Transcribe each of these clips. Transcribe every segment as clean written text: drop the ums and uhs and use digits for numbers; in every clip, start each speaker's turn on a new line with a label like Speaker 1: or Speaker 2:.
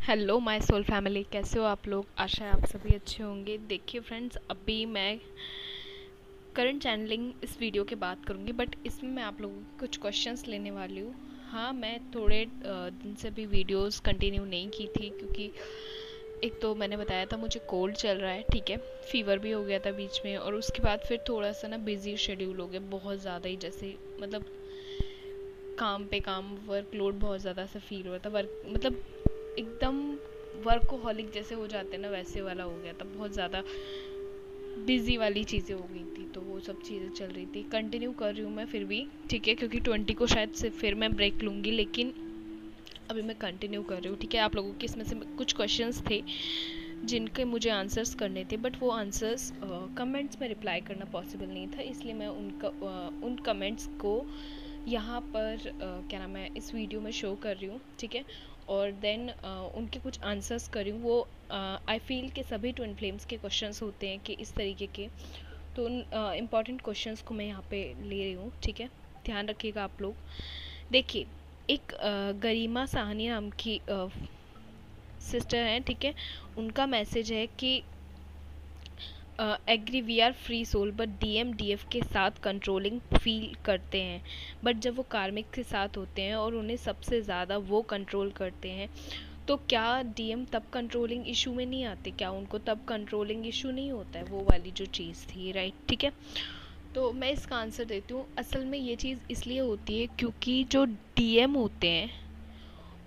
Speaker 1: Hello my soul family, कैसे हो आप लोग। आशा है आप सभी अच्छे होंगे। देखिए फ्रेंड्स, अभी मैं करंट चैनलिंग इस वीडियो के बात करूँगी, बट इसमें मैं आप लोगों को कुछ क्वेश्चंस लेने वाली हूँ। हाँ, मैं थोड़े दिन से भी वीडियोस कंटिन्यू नहीं की थी, क्योंकि एक तो मैंने बताया था मुझे कोल्ड चल रहा है, ठीक है, फीवर भी हो गया था बीच में, और उसके बाद फिर थोड़ा सा ना बिजी शेड्यूल हो गया, बहुत ज़्यादा ही, जैसे मतलब काम पे काम, वर्कलोड बहुत ज़्यादा सा फील हुआ था। वर्क मतलब एकदम वर्कोहॉलिक जैसे हो जाते हैं ना, वैसे वाला हो गया था, बहुत ज़्यादा बिजी वाली चीज़ें हो गई थी, तो वो सब चीज़ें चल रही थी। कंटिन्यू कर रही हूँ मैं फिर भी, ठीक है, क्योंकि 20 को शायद से फिर मैं ब्रेक लूँगी, लेकिन अभी मैं कंटिन्यू कर रही हूँ, ठीक है। आप लोगों के इसमें से कुछ क्वेश्चंस थे जिनके मुझे आंसर्स करने थे, बट वो आंसर्स कमेंट्स में रिप्लाई करना पॉसिबल नहीं था, इसलिए मैं उन कमेंट्स को यहाँ पर क्या नाम है, इस वीडियो में शो कर रही हूँ, ठीक है। और देन उनके कुछ आंसर्स कर रही हूँ। वो आई फील कि सभी ट्विन फ्लेम्स के क्वेश्चंस होते हैं कि इस तरीके के, तो उन इम्पॉर्टेंट क्वेश्चंस को मैं यहाँ पे ले रही हूँ, ठीक है। ध्यान रखिएगा आप लोग। देखिए, एक गरिमा साहनी नाम की सिस्टर हैं, ठीक है। उनका मैसेज है कि agree we are free soul but DM DF के साथ कंट्रोलिंग फील करते हैं, बट जब वो कार्मिक के साथ होते हैं और उन्हें सबसे ज़्यादा वो कंट्रोल करते हैं, तो क्या डीएम तब कंट्रोलिंग इशू में नहीं आते, क्या उनको तब कंट्रोलिंग इशू नहीं होता है, वो वाली जो चीज़ थी, राइट, ठीक है। तो मैं इसका आंसर देती हूँ। असल में ये चीज़ इसलिए होती है क्योंकि जो डीएम होते हैं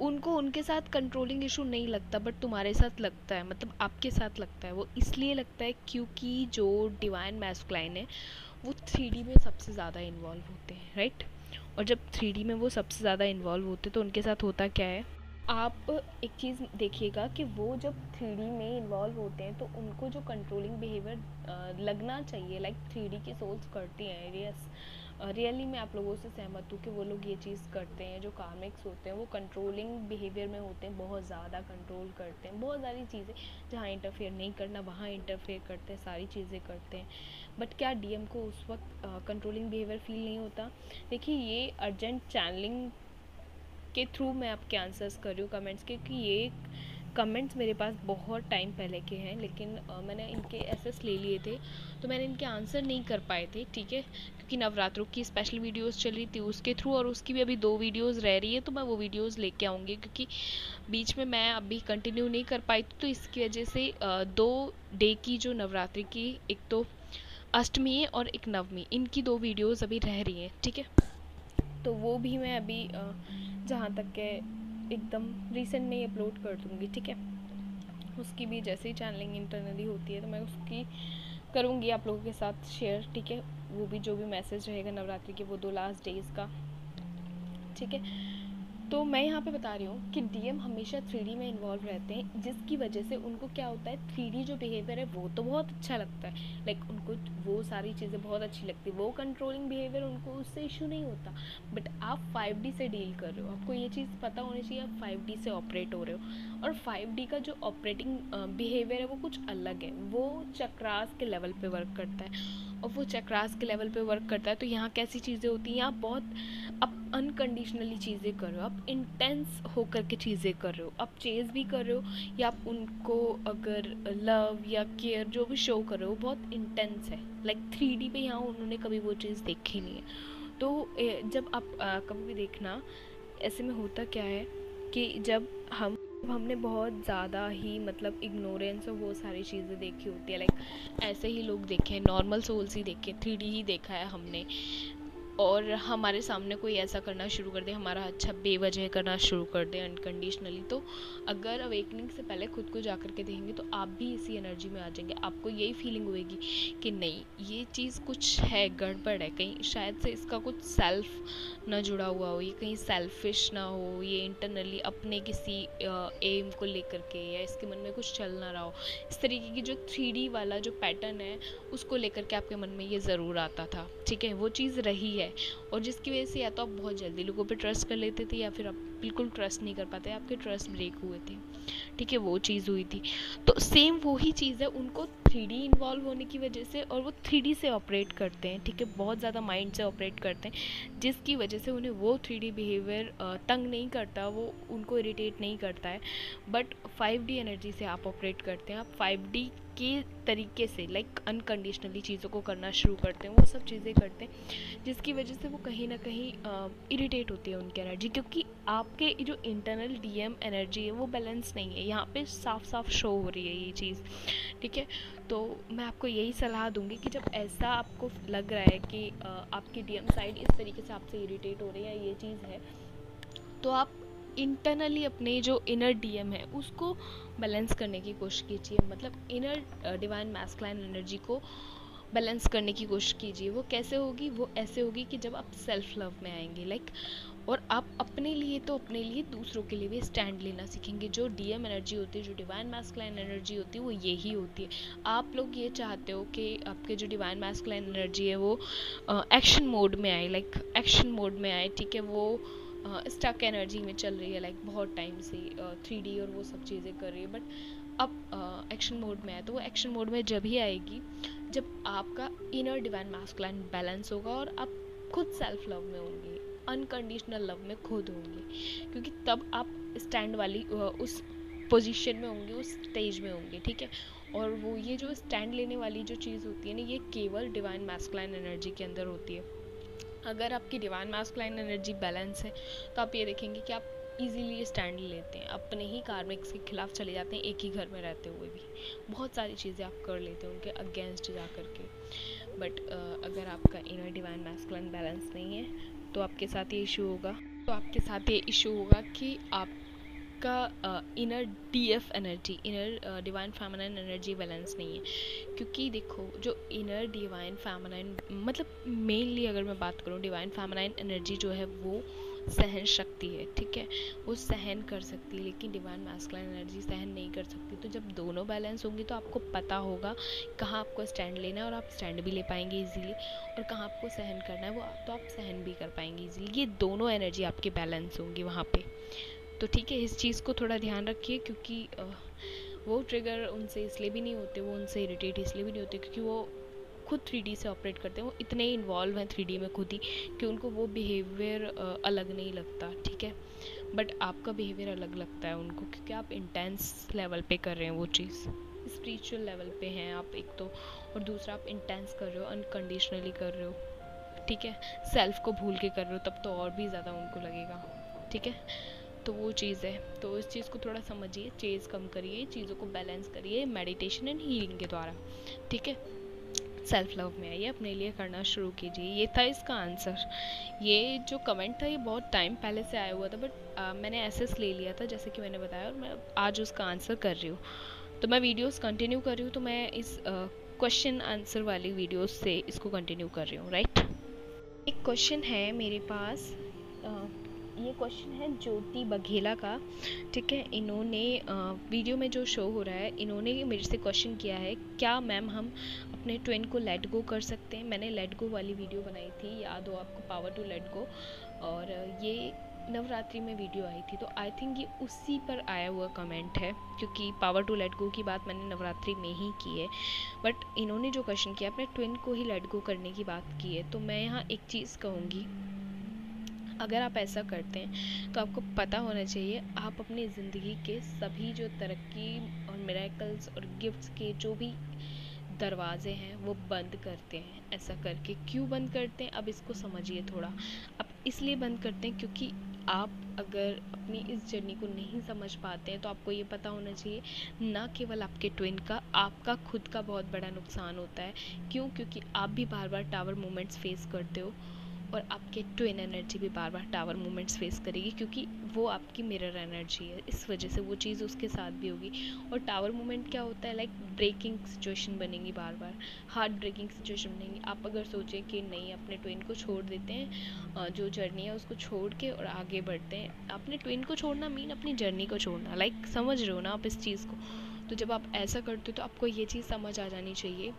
Speaker 1: उनको उनके साथ कंट्रोलिंग इशू नहीं लगता, बट तुम्हारे साथ लगता है, मतलब आपके साथ लगता है। वो इसलिए लगता है क्योंकि जो डिवाइन मैस्कुलाइन है वो 3D में सबसे ज़्यादा इन्वॉल्व होते हैं, राइट। और जब 3D में वो सबसे ज़्यादा इन्वॉल्व होते हैं तो उनके साथ होता क्या है, आप एक चीज़ देखिएगा कि वो जब 3D में इन्वॉल्व होते हैं तो उनको जो कंट्रोलिंग बिहेवियर लगना चाहिए, लाइक 3D की सोल्स करती हैं, यस, रियली मैं आप लोगों से सहमत हूँ कि वो लोग ये चीज़ करते हैं। जो कार्मिक्स होते हैं वो कंट्रोलिंग बिहेवियर में होते हैं, बहुत ज़्यादा कंट्रोल करते हैं, बहुत सारी चीज़ें जहाँ इंटरफेयर नहीं करना वहाँ इंटरफेयर करते हैं, सारी चीज़ें करते हैं। बट क्या डीएम को उस वक्त कंट्रोलिंग बिहेवियर फील नहीं होता। देखिए, ये अर्जेंट चैनलिंग के थ्रू मैं आपके आंसर्स कर रही हूँ कमेंट्स के, कि ये कमेंट्स मेरे पास बहुत टाइम पहले के हैं, लेकिन मैंने इनके एसेस ले लिए थे, तो मैंने इनके आंसर नहीं कर पाए थे, ठीक है, क्योंकि नवरात्रों की स्पेशल वीडियोस चल रही थी उसके थ्रू, और उसकी भी अभी 2 वीडियोस रह रही है, तो मैं वो वीडियोस लेके आऊँगी, क्योंकि बीच में मैं अभी कंटिन्यू नहीं कर पाई थी, तो इसकी वजह से 2 डे की जो नवरात्रि की, एक तो अष्टमी है और एक नवमी, इनकी 2 वीडियोज़ अभी रह रही हैं, ठीक है। तो वो भी मैं अभी जहाँ तक है एकदम रिसेंट में ही अपलोड कर दूँगी, ठीक है। उसकी भी जैसे ही चैनलिंग इंटरनली होती है तो मैं उसकी करूँगी आप लोगों के साथ शेयर, ठीक है। वो भी जो भी मैसेज रहेगा नवरात्रि के, वो 2 लास्ट डेज़ का, ठीक है। तो मैं यहाँ पे बता रही हूँ कि डीएम हमेशा 3D में इन्वॉल्व रहते हैं, जिसकी वजह से उनको क्या होता है, 3D जो बिहेवियर है वो तो बहुत अच्छा लगता है, लाइक उनको वो सारी चीज़ें बहुत अच्छी लगती है, वो कंट्रोलिंग बिहेवियर उनको उससे इशू नहीं होता। बट आप 5D से डील कर रहे हो, आपको ये चीज़ पता होनी चाहिए, आप 5D से ऑपरेट हो रहे हो, और 5D का जो ऑपरेटिंग बिहेवियर है वो कुछ अलग है, वो चक्रास के लेवल पे वर्क करता है, और वो चक्रास के लेवल पे वर्क करता है। तो यहाँ कैसी चीज़ें होती हैं, यहाँ बहुत आप अनकंडीशनली चीज़ें कर रहे हो, आप इंटेंस होकर के चीज़ें कर रहे हो, आप चेज़ भी कर रहे हो, या आप उनको अगर लव या केयर जो भी शो कर रहे हो बहुत इंटेंस है, लाइक 3D पे यहाँ उन्होंने कभी वो चीज़ देखी नहीं है। तो जब आप कभी भी देखना, ऐसे में होता क्या है कि जब हमने बहुत ज़्यादा ही मतलब इग्नोरेंस और वो सारी चीज़ें देखी होती है, लाइक ऐसे ही लोग देखे हैं, नॉर्मल सोल्स ही देखे, 3D ही देखा है हमने, और हमारे सामने कोई ऐसा करना शुरू कर दे, हमारा अच्छा बेवजह करना शुरू कर दे अनकंडीशनली, तो अगर अवेकनिंग से पहले खुद को जा कर के देखेंगे तो आप भी इसी एनर्जी में आ जाएंगे। आपको यही फीलिंग होएगी कि नहीं, ये चीज़ कुछ है, गड़बड़ है, कहीं शायद से इसका कुछ सेल्फ ना जुड़ा हुआ हो, ये कहीं सेल्फिश ना हो, ये इंटरनली अपने किसी एम को लेकर के, या इसके मन में कुछ चल ना रहा हो। इस तरीके की जो 3D वाला जो पैटर्न है उसको लेकर के आपके मन में ये ज़रूर आता था, ठीक है, वो चीज़ रही है, और जिसकी वजह से या तो आप बहुत जल्दी लोगों पे ट्रस्ट कर लेते थे, या फिर आप बिल्कुल ट्रस्ट नहीं कर पाते, आपके ट्रस्ट ब्रेक हुए थे, ठीक है, वो चीज़ हुई थी। तो सेम वही चीज़ है, उनको 3D इन्वॉल्व होने की वजह से, और वो 3D से ऑपरेट करते हैं, ठीक है, बहुत ज़्यादा माइंड से ऑपरेट करते हैं, जिसकी वजह से उन्हें वो 3D बिहेवियर तंग नहीं करता, वो उनको इरिटेट नहीं करता है। बट 5D एनर्जी से आप ऑपरेट करते हैं, आप 5D के तरीके से लाइक अनकंडीशनली चीज़ों को करना शुरू करते हैं, वो सब चीज़ें करते हैं, जिसकी वजह से वो कहीं ना कहीं इरिटेट होती है उनकी एनर्जी, क्योंकि आपके जो इंटरनल डीएम एनर्जी है वो बैलेंस नहीं है, यहाँ पे साफ साफ शो हो रही है ये चीज़, ठीक है। तो मैं आपको यही सलाह दूंगी कि जब ऐसा आपको लग रहा है कि आपकी डीएम साइड इस तरीके से आपसे इरिटेट हो रही है, ये चीज़ है, तो आप इंटरनली अपने जो इनर डीएम है उसको बैलेंस करने की कोशिश कीजिए, मतलब इनर डिवाइन मैस्कुलाइन एनर्जी को बैलेंस करने की कोशिश कीजिए। वो कैसे होगी? वो ऐसे होगी कि जब आप सेल्फ लव में आएंगे, लाइक, और आप अपने लिए तो अपने लिए, दूसरों के लिए भी स्टैंड लेना सीखेंगे। जो डीएम एनर्जी होती है, जो डिवाइन मैस्कुलाइन एनर्जी होती है, वो यही होती है। आप लोग ये चाहते हो कि आपके जो डिवाइन मैस्कुलाइन एनर्जी है वो एक्शन मोड में आए, लाइक एक्शन मोड में आए, ठीक है। वो स्टक एनर्जी में चल रही है लाइक बहुत टाइम से 3D और वो सब चीज़ें कर रही है, बट अब एक्शन मोड में है, तो वो एक्शन मोड में जब ही आएगी जब आपका इनर डिवाइन मैस्कुलाइन बैलेंस होगा और आप खुद सेल्फ लव में होंगे, अनकंडीशनल लव में खुद होंगे, क्योंकि तब आप स्टैंड वाली उस पोजीशन में होंगे, उस स्टेज में होंगे, ठीक है। और वो ये जो स्टैंड लेने वाली जो चीज़ होती है ना, ये केवल डिवाइन मैस्कुलाइन एनर्जी के अंदर होती है। अगर आपकी डिवाइन मैस्कुलाइन एनर्जी बैलेंस है तो आप ये देखेंगे कि आप इजीली स्टैंड लेते हैं, अपने ही कार्मिक्स के खिलाफ चले जाते हैं, एक ही घर में रहते हुए भी बहुत सारी चीज़ें आप कर लेते हैं उनके अगेंस्ट जा कर के। बट अगर आपका इनर डिवाइन मैस्कुलाइन बैलेंस नहीं है तो आपके साथ ये इशू होगा, कि आपका inner DF energy, inner divine feminine energy balance नहीं है। क्योंकि देखो, जो इनर डिवाइन फेमिनाइन, मतलब मेनली अगर मैं बात करूँ, डिवाइन फेमिनाइन एनर्जी जो है वो सहन शक्ति है, ठीक है, वो सहन कर सकती है, लेकिन डिवाइन मैस्कुलाइन एनर्जी सहन नहीं कर सकती। तो जब दोनों बैलेंस होंगी तो आपको पता होगा कहाँ आपको स्टैंड लेना है, और आप स्टैंड भी ले पाएंगे इजीली, और कहाँ आपको सहन करना है वो तो आप सहन भी कर पाएंगे इजीली। ये दोनों एनर्जी आपके बैलेंस होंगी वहाँ पे। तो ठीक है, इस चीज़ को थोड़ा ध्यान रखिए, क्योंकि वो ट्रिगर उनसे इसलिए भी नहीं होते, वो उनसे इरिटेट इसलिए भी नहीं होते क्योंकि वो खुद 3D से ऑपरेट करते हैं, वो इतने इन्वॉल्व हैं 3D में खुद ही कि उनको वो बिहेवियर अलग नहीं लगता, ठीक है। बट आपका बिहेवियर अलग लगता है उनको, क्योंकि आप इंटेंस लेवल पे कर रहे हैं वो चीज़, स्पिरिचुअल लेवल पे हैं आप एक तो, और दूसरा आप इंटेंस कर रहे हो, अनकंडीशनली कर रहे हो, ठीक है, सेल्फ को भूल के कर रहे हो, तब तो और भी ज़्यादा उनको लगेगा, ठीक है। तो वो चीज़ है, तो इस चीज़ को थोड़ा समझिए, चेज़ कम करिए, चीज़ों को बैलेंस करिए मेडिटेशन एंड हीलिंग के द्वारा, ठीक है। सेल्फ लव में आइए, अपने लिए करना शुरू कीजिए। ये था इसका आंसर। ये जो कमेंट था ये बहुत टाइम पहले से आया हुआ था, बट मैंने एसेस ले लिया था जैसे कि मैंने बताया, और मैं आज उसका आंसर कर रही हूँ। तो मैं वीडियोस कंटिन्यू कर रही हूँ, तो मैं इस क्वेश्चन आंसर वाली वीडियोस से इसको कंटिन्यू कर रही हूँ, राइट। एक क्वेश्चन है मेरे पास, ये क्वेश्चन है ज्योति बघेला का, ठीक है। इन्होंने वीडियो में जो शो हो रहा है, इन्होंने मेरे से क्वेश्चन किया है, क्या मैम हम अपने ट्विन को लेट गो कर सकते हैं। मैंने लेट गो वाली वीडियो बनाई थी, याद हो आपको, पावर टू लेट गो, और ये नवरात्रि में वीडियो आई थी, तो आई थिंक ये उसी पर आया हुआ कमेंट है, क्योंकि पावर टू लेट गो की बात मैंने नवरात्रि में ही की है। बट इन्होंने जो क्वेश्चन किया, अपने ट्विन को ही लेट गो करने की बात की है। तो मैं यहाँ एक चीज़ कहूँगी, अगर आप ऐसा करते हैं तो आपको पता होना चाहिए, आप अपनी ज़िंदगी के सभी जो तरक्की और मिरेकल्स और गिफ्ट्स के जो भी दरवाजे हैं वो बंद करते हैं। ऐसा करके क्यों बंद करते हैं, अब इसको समझिए थोड़ा। अब इसलिए बंद करते हैं क्योंकि आप अगर अपनी इस जर्नी को नहीं समझ पाते हैं तो आपको ये पता होना चाहिए, ना केवल आपके ट्विन का, आपका खुद का बहुत बड़ा नुकसान होता है। क्यों? क्योंकि आप भी बार बार टावर मोमेंट्स फेस करते हो, और आपके ट्विन एनर्जी भी बार बार टावर मोमेंट्स फेस करेगी, क्योंकि वो आपकी मिरर एनर्जी है, इस वजह से वो चीज़ उसके साथ भी होगी। और टावर मोमेंट क्या होता है, लाइक ब्रेकिंग सिचुएशन बनेगी, बार बार हार्ट ब्रेकिंग सिचुएशन बनेगी। आप अगर सोचें कि नहीं, अपने ट्विन को छोड़ देते हैं, जो जर्नी है उसको छोड़ के और आगे बढ़ते हैं, अपने ट्विन को छोड़ना मीन अपनी जर्नी को छोड़ना, लाइक समझ रहे हो ना आप इस चीज़ को। तो जब आप ऐसा करते हो तो आपको ये चीज़ समझ आ जानी चाहिए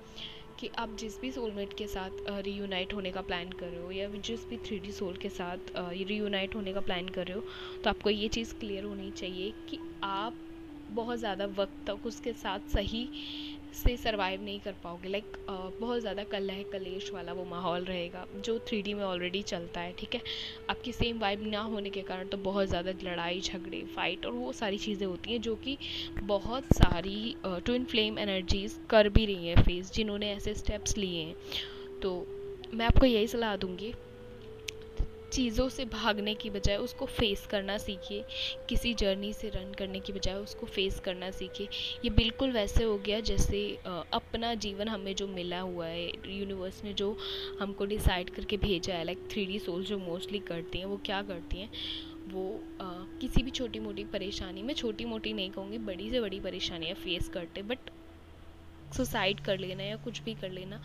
Speaker 1: कि आप जिस भी सोलमेट के साथ रीयूनाइट होने का प्लान कर रहे हो, या जिस भी 3D सोल के साथ रीयूनाइट होने का प्लान कर रहे हो, तो आपको ये चीज़ क्लियर होनी चाहिए कि आप बहुत ज़्यादा वक्त तक उसके साथ सही से सरवाइव नहीं कर पाओगे। लाइक बहुत ज़्यादा कलह कलेश वाला वो माहौल रहेगा जो 3D में ऑलरेडी चलता है, ठीक है। आपकी सेम वाइब ना होने के कारण तो बहुत ज़्यादा लड़ाई झगड़े फाइट और वो सारी चीज़ें होती हैं, जो कि बहुत सारी ट्विन फ्लेम एनर्जीज कर भी रही हैं फेस, जिन्होंने ऐसे स्टेप्स लिए हैं। तो मैं आपको यही सलाह दूंगी, चीज़ों से भागने की बजाय उसको फेस करना सीखिए। किसी जर्नी से रन करने की बजाय उसको फेस करना सीखिए। ये बिल्कुल वैसे हो गया जैसे अपना जीवन हमें जो मिला हुआ है, यूनिवर्स ने जो हमको डिसाइड करके भेजा है। लाइक 3D सोल जो मोस्टली करती हैं, वो क्या करती हैं, वो किसी भी छोटी मोटी परेशानी में, छोटी मोटी नहीं कहूँगी, बड़ी से बड़ी परेशानियाँ फेस करते, बट सुसाइड कर लेना या कुछ भी कर लेना,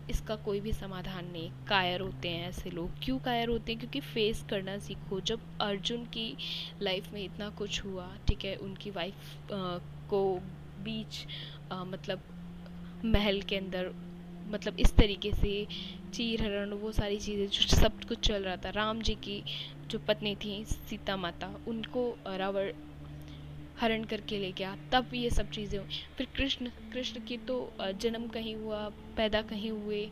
Speaker 1: इसका कोई भी समाधान नहीं। कायर होते हैं ऐसे लोग। क्यों कायर होते हैं? क्योंकि फेस करना सीखो। जब अर्जुन की लाइफ में इतना कुछ हुआ, ठीक है, उनकी वाइफ को बीच मतलब महल के अंदर, मतलब इस तरीके से चीर हरण, वो सारी चीज़ें जो सब कुछ चल रहा था। राम जी की जो पत्नी थी सीता माता, उनको रावण हरण करके ले गया, तब ये सब चीज़ें हुई। फिर कृष्ण की तो जन्म कहीं हुआ, पैदा कहीं हुए,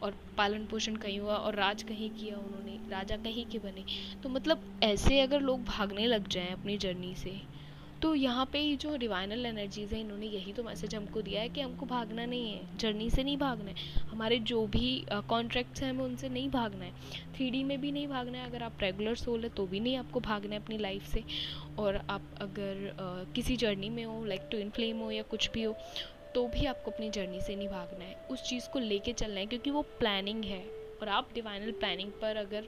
Speaker 1: और पालन पोषण कहीं हुआ, और राज कहीं किया उन्होंने, राजा कहीं के बने। तो मतलब ऐसे अगर लोग भागने लग जाएं अपनी जर्नी से, तो यहाँ पे जो डिवाइनल एनर्जीज है, इन्होंने यही तो मैसेज हमको दिया है कि हमको भागना नहीं है, जर्नी से नहीं भागना है, हमारे जो भी कॉन्ट्रैक्ट्स हैं हमें उनसे नहीं भागना है, 3D में भी नहीं भागना है। अगर आप रेगुलर सोल है तो भी नहीं आपको भागना है अपनी लाइफ से। और आप अगर किसी जर्नी में हो, लाइक ट्विन फ्लेम हो या कुछ भी हो, तो भी आपको अपनी जर्नी से नहीं भागना है, उस चीज़ को लेके चलना है, क्योंकि वो प्लानिंग है। और आप डिवाइनल प्लानिंग पर अगर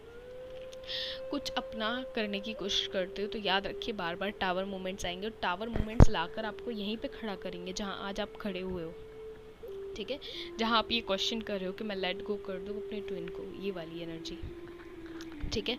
Speaker 1: कुछ अपना करने की कोशिश करते हो तो याद रखिए बार बार टावर मोमेंट्स आएंगे, और टावर मोमेंट्स लाकर आपको यहीं पे खड़ा करेंगे जहाँ आज आप खड़े हुए हो, ठीक है। जहाँ आप ये क्वेश्चन कर रहे हो कि मैं लेट गो कर दूँ अपने ट्विन को, ये वाली एनर्जी, ठीक है।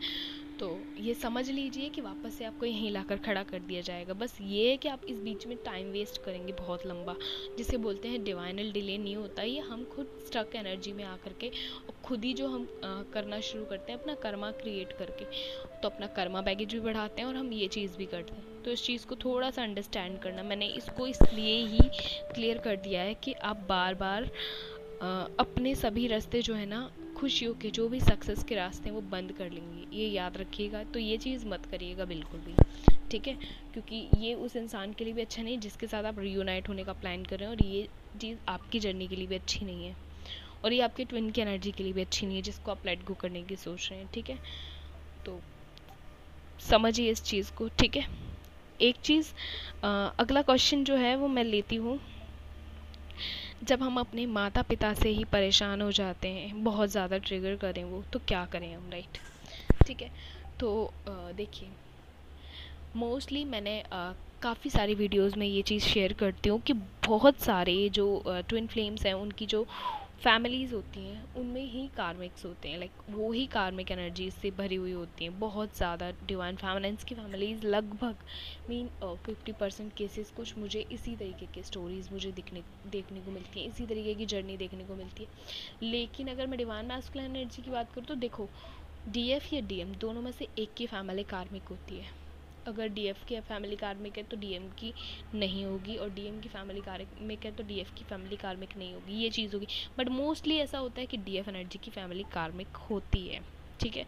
Speaker 1: तो ये समझ लीजिए कि वापस से आपको यहीं लाकर खड़ा कर दिया जाएगा। बस ये है कि आप इस बीच में टाइम वेस्ट करेंगे बहुत लंबा, जिसे बोलते हैं डिवाइनल डिले नहीं होता। ये हम खुद स्टक एनर्जी में आकर के, और खुद ही जो हम करना शुरू करते हैं अपना कर्मा क्रिएट करके, तो अपना कर्मा बैगेज भी बढ़ाते हैं और हम ये चीज़ भी करते हैं। तो इस चीज़ को थोड़ा सा अंडरस्टैंड करना, मैंने इसको इसलिए ही क्लियर कर दिया है कि आप बार बार अपने सभी रास्ते जो है ना, खुशियों के जो भी सक्सेस के रास्ते हैं वो बंद कर लेंगे, ये याद रखिएगा। तो ये चीज़ मत करिएगा बिल्कुल भी, ठीक है, क्योंकि ये उस इंसान के लिए भी अच्छा नहीं जिसके साथ आप रियूनाइट होने का प्लान कर रहे हैं, और ये चीज़ आपकी जर्नी के लिए भी अच्छी नहीं है, और ये आपके ट्विन की एनर्जी के लिए भी अच्छी नहीं है जिसको आप लेट गो करने की सोच रहे हैं, ठीक है। तो समझिए इस चीज़ को, ठीक है। एक चीज़ अगला क्वेश्चन जो है वो मैं लेती हूँ, जब हम अपने माता पिता से ही परेशान हो जाते हैं, बहुत ज़्यादा ट्रिगर करें वो, तो क्या करें हम, राइट, ठीक है। तो देखिए, मोस्टली मैंने काफ़ी सारी वीडियोस में ये चीज़ शेयर करती हूँ कि बहुत सारे जो ट्विन फ्लेम्स हैं, उनकी जो फैमिलीज़ होती हैं उनमें ही कार्मिक्स होते हैं। लाइक वो ही कार्मिक एनर्जीज से भरी हुई होती हैं बहुत ज़्यादा। डिवाइन फेमिनिन्स की फैमिलीज़ लगभग 50% केसेस कुछ मुझे इसी तरीके के स्टोरीज़ मुझे देखने को मिलती हैं, इसी तरीके की जर्नी देखने को मिलती है। लेकिन अगर मैं डिवाइन मैस्कुलिन एनर्जी की बात करूँ तो देखो, DF या DM दोनों में से एक की फैमिली कार्मिक होती है। अगर DF की फैमिली कार्मिक है तो DM की नहीं होगी, और DM की फैमिली कार्मिक है तो DF की फैमिली कार्मिक नहीं होगी, ये चीज़ होगी। बट मोस्टली ऐसा होता है कि DF एनर्जी की फैमिली कार्मिक होती है, ठीक है।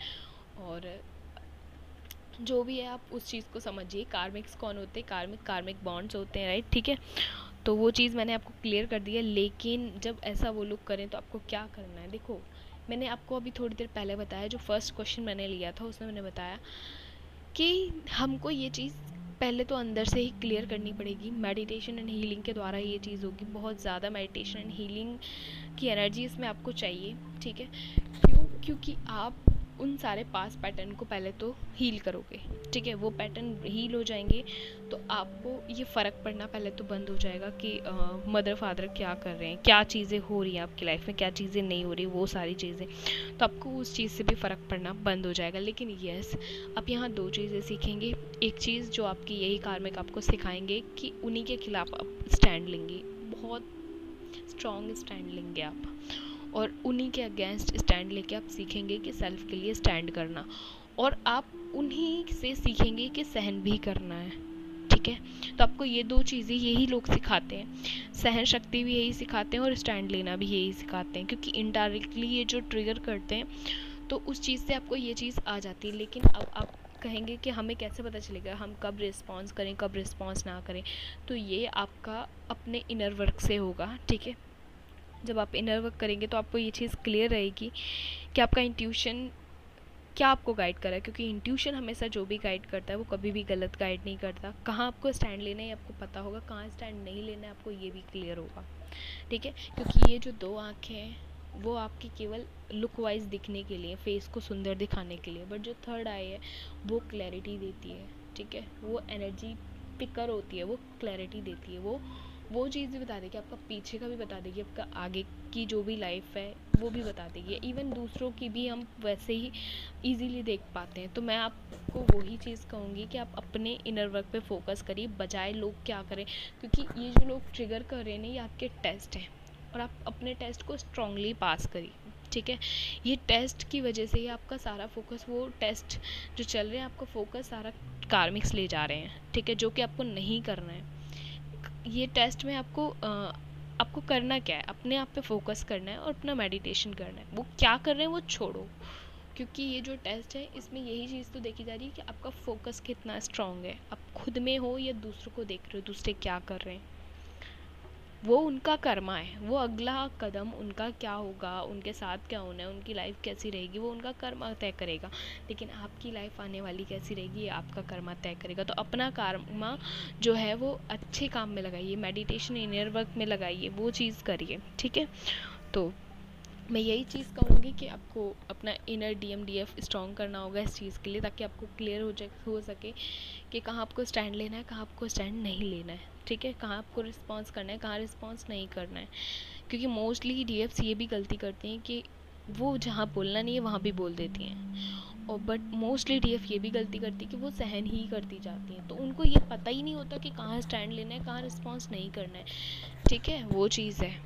Speaker 1: और जो भी है आप उस चीज़ को समझिए। कार्मिक्स कौन होते हैं? कार्मिक बॉन्ड्स होते हैं, राइट, ठीक है। तो वो चीज़ मैंने आपको क्लियर कर दी है। लेकिन जब ऐसा वो लोग करें तो आपको क्या करना है? देखो, मैंने आपको अभी थोड़ी देर पहले बताया, जो फर्स्ट क्वेश्चन मैंने लिया था उसमें मैंने बताया कि हमको ये चीज़ पहले तो अंदर से ही क्लियर करनी पड़ेगी। मेडिटेशन एंड हीलिंग के द्वारा ये चीज़ होगी। बहुत ज़्यादा मेडिटेशन एंड हीलिंग की एनर्जी इसमें आपको चाहिए, ठीक है। क्योंकि आप उन सारे पास पैटर्न को पहले तो हील करोगे, ठीक है। वो पैटर्न हील हो जाएंगे तो आपको ये फ़र्क पड़ना पहले तो बंद हो जाएगा कि मदर फादर क्या कर रहे हैं, क्या चीज़ें हो रही हैं आपकी लाइफ में, क्या चीज़ें नहीं हो रही, वो सारी चीज़ें, तो आपको उस चीज़ से भी फ़र्क पड़ना बंद हो जाएगा। लेकिन यस, आप यहाँ 2 चीज़ें सीखेंगे। एक चीज़ जो आपकी यही कार्मिक आपको सिखाएंगे कि उन्हीं के खिलाफ आप स्टैंड लेंगे, बहुत स्ट्रॉन्ग स्टैंड लेंगे आप, और उन्हीं के अगेंस्ट स्टैंड लेके आप सीखेंगे कि सेल्फ के लिए स्टैंड करना, और आप उन्हीं से सीखेंगे कि सहन भी करना है, ठीक है। तो आपको ये 2 चीज़ें यही लोग सिखाते हैं। सहन शक्ति भी यही सिखाते हैं और स्टैंड लेना भी यही सिखाते हैं, क्योंकि इनडायरेक्टली ये जो ट्रिगर करते हैं तो उस चीज़ से आपको ये चीज़ आ जाती है। लेकिन अब आप कहेंगे कि हमें कैसे पता चलेगा हम कब रिस्पॉन्स करें कब रिस्पॉन्स ना करें, तो ये आपका अपने इनर वर्क से होगा, ठीक है। जब आप इनर वर्क करेंगे तो आपको ये चीज़ क्लियर रहेगी कि आपका इंट्यूशन क्या आपको गाइड कर रहा है, क्योंकि इंट्यूशन हमेशा जो भी गाइड करता है वो कभी भी गलत गाइड नहीं करता। कहाँ आपको स्टैंड लेना है आपको पता होगा, कहाँ स्टैंड नहीं लेना है आपको ये भी क्लियर होगा, ठीक है। क्योंकि ये जो दो आँखें हैं वो आपकी केवल लुक वाइज दिखने के लिए, फेस को सुंदर दिखाने के लिए, बट जो थर्ड आई है वो क्लैरिटी देती है, ठीक है। वो एनर्जी पिकर होती है, वो क्लैरिटी देती है, वो चीज़ भी बता देगी, आपका पीछे का भी बता देगी, आपका आगे की जो भी लाइफ है वो भी बता देगी। इवन दूसरों की भी हम वैसे ही इजीली देख पाते हैं। तो मैं आपको वही चीज़ कहूँगी कि आप अपने इनर वर्क पे फोकस करिए, बजाय लोग क्या करें, क्योंकि ये जो लोग ट्रिगर कर रहे हैं ना ये आपके टेस्ट हैं, और आप अपने टेस्ट को स्ट्रांगली पास करिए, ठीक है। ये टेस्ट की वजह से ही आपका सारा फोकस, वो टेस्ट जो चल रहे हैं आपका फोकस सारा कार्मिक्स ले जा रहे हैं, ठीक है, जो कि आपको नहीं करना है। ये टेस्ट में आपको करना क्या है, अपने आप पे फोकस करना है और अपना मेडिटेशन करना है। वो क्या कर रहे हैं वो छोड़ो, क्योंकि ये जो टेस्ट है इसमें यही चीज़ तो देखी जा रही है कि आपका फोकस कितना स्ट्रांग है, आप खुद में हो या दूसरों को देख रहे हो, दूसरे क्या कर रहे हैं, वो उनका कर्मा है, वो अगला कदम उनका क्या होगा, उनके साथ क्या होना है, उनकी लाइफ कैसी रहेगी, वो उनका कर्मा तय करेगा। लेकिन आपकी लाइफ आने वाली कैसी रहेगी ये आपका कर्मा तय करेगा। तो अपना कर्मा जो है वो अच्छे काम में लगाइए, मेडिटेशन इनर वर्क में लगाइए, वो चीज़ करिए, ठीक है। तो मैं यही चीज़ कहूँगी कि आपको अपना इनर DMDF स्ट्रॉन्ग करना होगा इस चीज़ के लिए, ताकि आपको क्लियर हो सके कि कहाँ आपको स्टैंड लेना है, कहाँ आपको स्टैंड नहीं लेना है, ठीक है। कहाँ आपको रिस्पॉन्स करना है, कहाँ रिस्पॉन्स नहीं करना है। क्योंकि मोस्टली DFs ये भी गलती करती हैं कि वो जहाँ बोलना नहीं है वहाँ भी बोल देती हैं, और बट मोस्टली DF ये भी गलती करती है कि वो सहन ही करती जाती हैं, तो उनको ये पता ही नहीं होता कि कहाँ स्टैंड लेना है, कहाँ रिस्पॉन्स नहीं करना है, ठीक है। वो चीज़ है,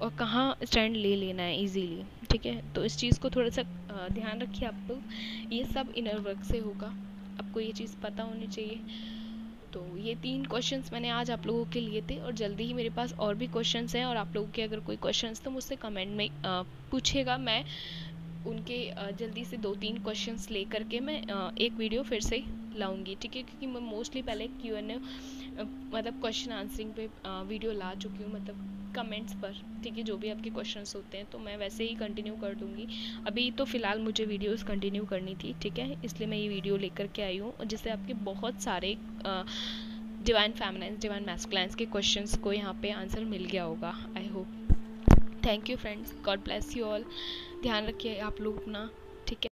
Speaker 1: और कहाँ स्टैंड ले लेना है इजीली, ठीक है। तो इस चीज़ को थोड़ा सा ध्यान रखिए आप लोग, ये सब इनर वर्क से होगा, आपको ये चीज़ पता होनी चाहिए। तो ये 3 क्वेश्चंस मैंने आज आप लोगों के लिए थे, और जल्दी ही मेरे पास और भी क्वेश्चंस हैं, और आप लोगों के अगर कोई क्वेश्चंस तो मुझसे कमेंट में पूछेगा, मैं उनके जल्दी से 2-3 क्वेश्चंस ले करके मैं एक वीडियो फिर से लाऊंगी, ठीक है। क्योंकि मैं मोस्टली पहले Q&A मतलब क्वेश्चन आंसरिंग पे वीडियो ला चुकी हूँ, मतलब कमेंट्स पर, ठीक है, जो भी आपके क्वेश्चंस होते हैं तो मैं वैसे ही कंटिन्यू कर दूँगी। अभी तो फ़िलहाल मुझे वीडियोस कंटिन्यू करनी थी, ठीक है, इसलिए मैं ये वीडियो लेकर के आई हूँ, जिससे आपके बहुत सारे डिवाइन फेमिनाइन डिवाइन मैस्कुलाइन्स के क्वेश्चंस को यहाँ पे आंसर मिल गया होगा, I hope. Thank you friends, God bless you all, ध्यान रखिए आप लोग अपना।